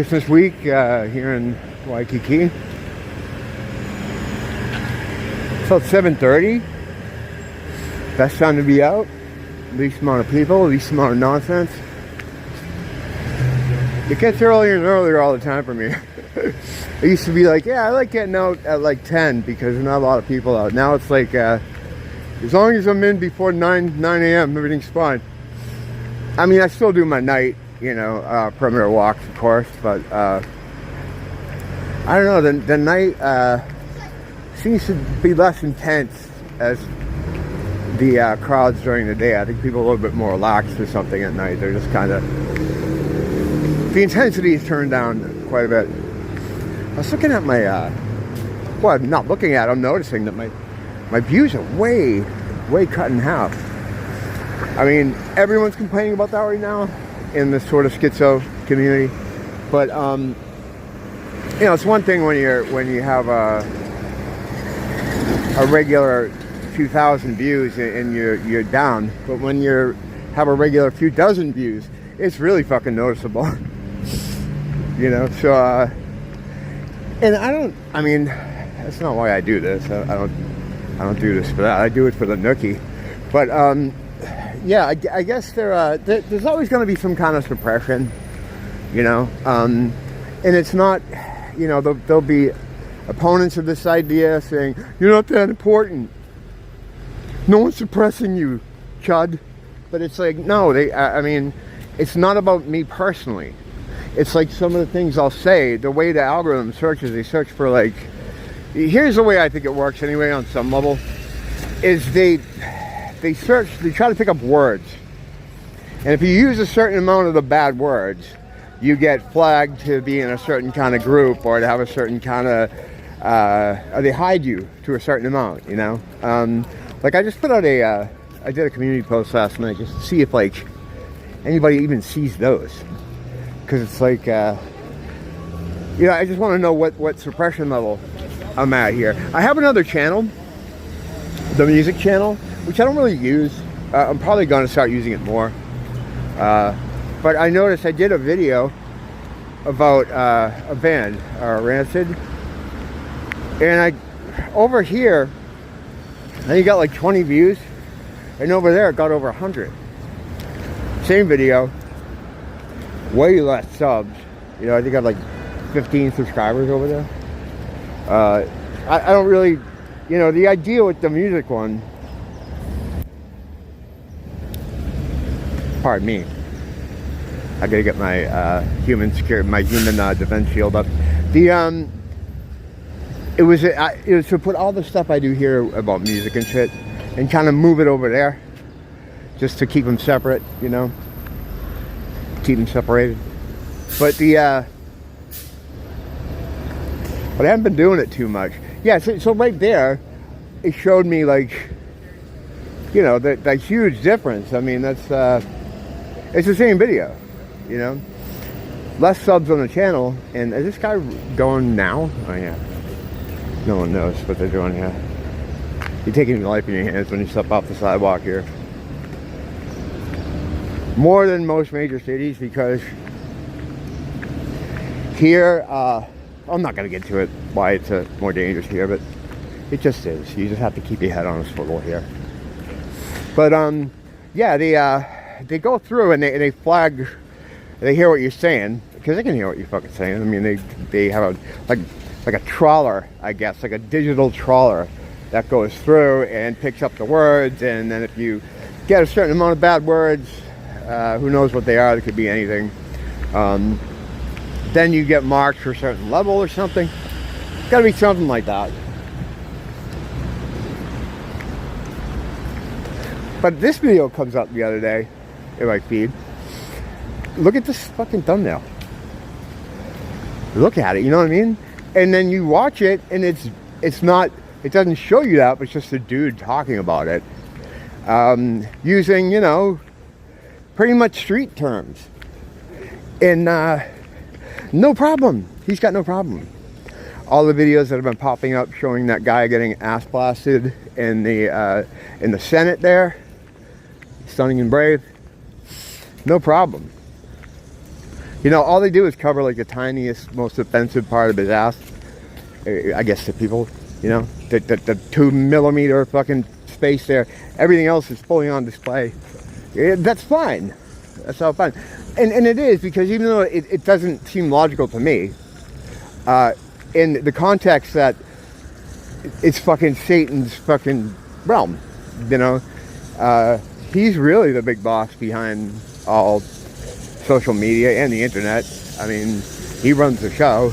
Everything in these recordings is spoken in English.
Christmas week here in Waikiki. So it's 7:30. Best time to be out. Least amount of people, least amount of nonsense. It gets earlier and earlier all the time for me. I used to be like, yeah, I like getting out at like 10 because there's not a lot of people out. Now it's like, as long as I'm in before 9 a.m., everything's fine. I mean, I still do my night, you know, perimeter walks, of course, but I don't know, the night seems to be less intense as the crowds during the day. I think people are a little bit more relaxed or something at night. They're just kind of, the intensity is turned down quite a bit. I was looking at my, well, I'm not looking at it, I'm noticing that my views are way cut in half. I mean, everyone's complaining about that right now in this sort of schizo community. But, you know, it's one thing when you have a regular few thousand views and you're down. But when you have a regular few dozen views, it's really fucking noticeable. You know, so, and I mean, that's not why I do this. I don't do this for that. I do it for the nookie. But, yeah, I guess there's always going to be some kind of suppression, you know, and it's not, you know, there'll be opponents of this idea saying, you're not that important. No one's suppressing you, chud. But it's like, no, I mean, it's not about me personally. It's like some of the things I'll say, the way the algorithm searches, they search for like, here's the way I think it works anyway on some level, is they try to pick up words. And if you use a certain amount of the bad words, you get flagged to be in a certain kind of group or to have a certain kind of, or they hide you to a certain amount, you know? Like I just put out I did a community post last night just to see if like anybody even sees those. Because it's like, you know, I just want to know what suppression level I'm at here. I have another channel, the music channel, which I don't really use. I'm probably going to start using it more. But I noticed I did a video about a band, Rancid. And over here, I think it got like 20 views. And over there, it got over 100. Same video. Way less subs. You know, I think I have like 15 subscribers over there. I don't really, you know, the idea with the music one, pardon me, I gotta get my human defense shield up. It was to put all the stuff I do here about music and shit and kind of move it over there just to keep them separate, you know, keep them separated. But but I haven't been doing it too much. Yeah, so right there it showed me like, you know, that huge difference. I mean, that's it's the same video, you know, less subs on the channel. And is this guy going now? Oh yeah, no one knows what they're doing here. You're taking your life in your hands when you step off the sidewalk here. More than most major cities, because here, I'm not going to get to it why it's more dangerous here, but it just is. You just have to keep your head on a swivel here. But yeah, they go through and they flag, they hear what you're saying, because they can hear what you're fucking saying. I mean, they have like a trawler, I guess, like a digital trawler that goes through and picks up the words, and then if you get a certain amount of bad words, who knows what they are, they could be anything, then you get marked for a certain level or something. It's gotta be something like that. But this video comes up the other day in my feed. Look at this fucking thumbnail. Look at it, you know what I mean? And then you watch it and it's not, it doesn't show you that, but it's just a dude talking about it. Using, you know, pretty much street terms. And no problem. He's got no problem. All the videos that have been popping up showing that guy getting ass blasted in the Senate there, Stunning and Brave, no problem. You know, all they do is cover like the tiniest, most offensive part of his ass. I guess to people, you know, the 2mm fucking space there. Everything else is fully on display. That's fine. That's all fine. And it is, because even though it doesn't seem logical to me, in the context that it's fucking Satan's fucking realm, you know, he's really the big boss behind all social media and the internet. I mean, he runs the show.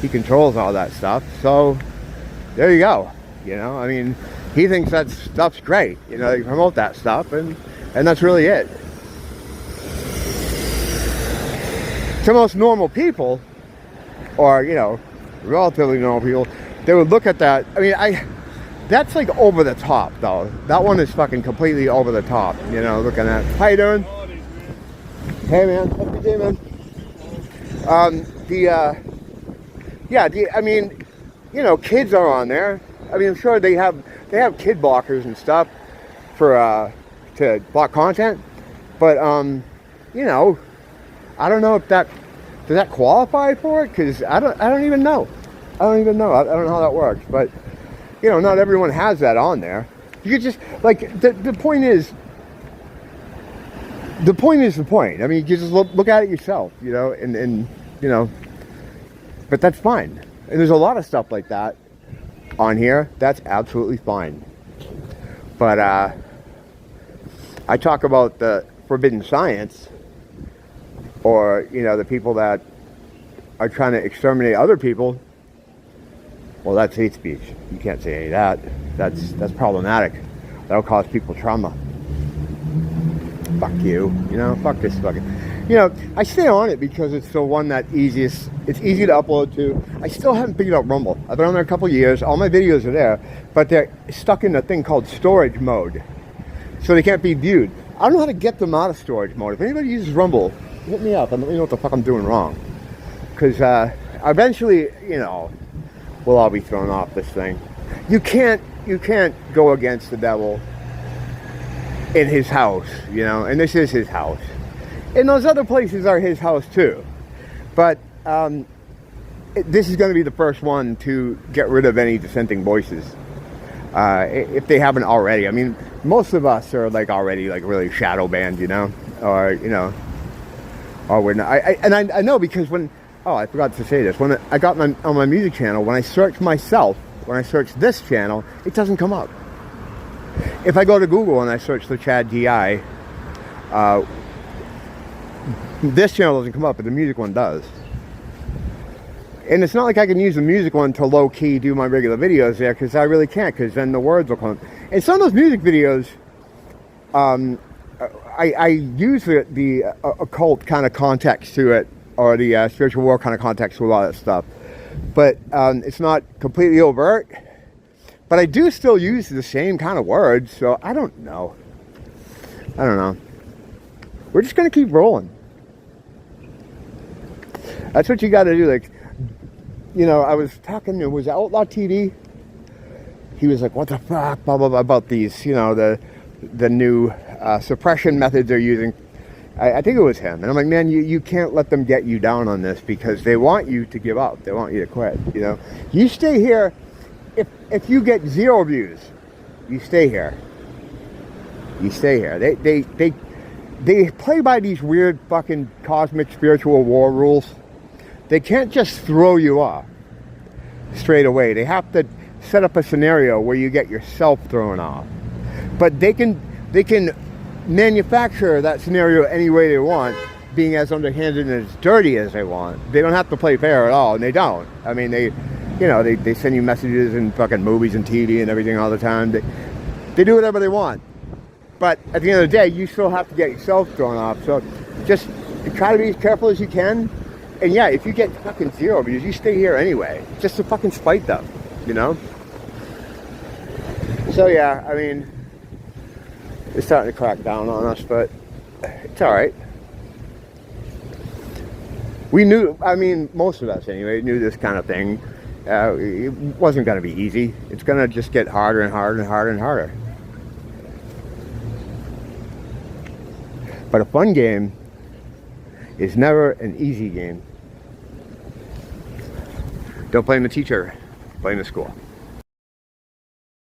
He controls all that stuff. So there you go. You know, I mean, he thinks that stuff's great. You know, they promote that stuff, and that's really it. To most normal people, or, you know, relatively normal people, they would look at that. I mean, that's like over the top, though. That one is fucking completely over the top. You know, looking at. How you doing? Hey, man. Have a good day, man. I mean, you know, kids are on there. I mean, I'm sure they have kid blockers and stuff for to block content, but you know, I don't know if does that qualify for it, because I don't even know. I don't know how that works, but you know, not everyone has that on there. You could just, like, the point is the point. I mean, you just look at it yourself, you know, and you know, but that's fine. And there's a lot of stuff like that on here. That's absolutely fine. But I talk about the forbidden science, or, you know, the people that are trying to exterminate other people. Well, that's hate speech. You can't say any of that. That's problematic. That'll cause people trauma. Fuck you. You know, fuck this fucking. You know, I stay on it because it's the one that easiest. It's easy to upload to. I still haven't figured out Rumble. I've been on there a couple years. All my videos are there, but they're stuck in a thing called storage mode, so they can't be viewed. I don't know how to get them out of storage mode. If anybody uses Rumble, hit me up and let me know what the fuck I'm doing wrong. Because eventually, you know, we'll all be thrown off this thing. You can't go against the devil in his house, you know, and this is his house. And those other places are his house too. But this is going to be the first one to get rid of any dissenting voices. If they haven't already. I mean, most of us are like already like really shadow banned, you know, or, you know, or we're not. I know, because when, I forgot to say this, when I got on my music channel, when I search myself, when I search this channel, it doesn't come up. If I go to Google and I search the Chad GI, this channel doesn't come up, but the music one does. And it's not like I can use the music one to low-key do my regular videos there, because I really can't, because then the words will come. And some of those music videos, I use the occult kind of context to it, or the spiritual war kind of context to a lot of that stuff. But it's not completely overt. But I do still use the same kind of words, so I don't know. We're just going to keep rolling. That's what you got to do. Like, you know, I was talking, it was Outlaw TV. He was like, what the fuck, blah, blah, blah, about these, you know, the new suppression methods they're using. I think it was him. And I'm like, man, you can't let them get you down on this, because they want you to give up. They want you to quit, you know. You stay here. If you get 0 views, you stay here. You stay here. They play by these weird fucking cosmic spiritual war rules. They can't just throw you off straight away. They have to set up a scenario where you get yourself thrown off. But they can manufacture that scenario any way they want, being as underhanded and as dirty as they want. They don't have to play fair at all, and they don't. I mean, they send you messages in fucking movies and TV and everything all the time. They do whatever they want. But at the end of the day, you still have to get yourself thrown off. So just try to be as careful as you can. And yeah, if you get fucking 0 views, you stay here anyway. Just to fucking spite them, you know? So yeah, I mean, it's starting to crack down on us, but it's alright. We knew, I mean, most of us anyway, knew this kind of thing. It wasn't going to be easy. It's going to just get harder and harder and harder and harder. But a fun game is never an easy game. Don't blame the teacher, blame the school.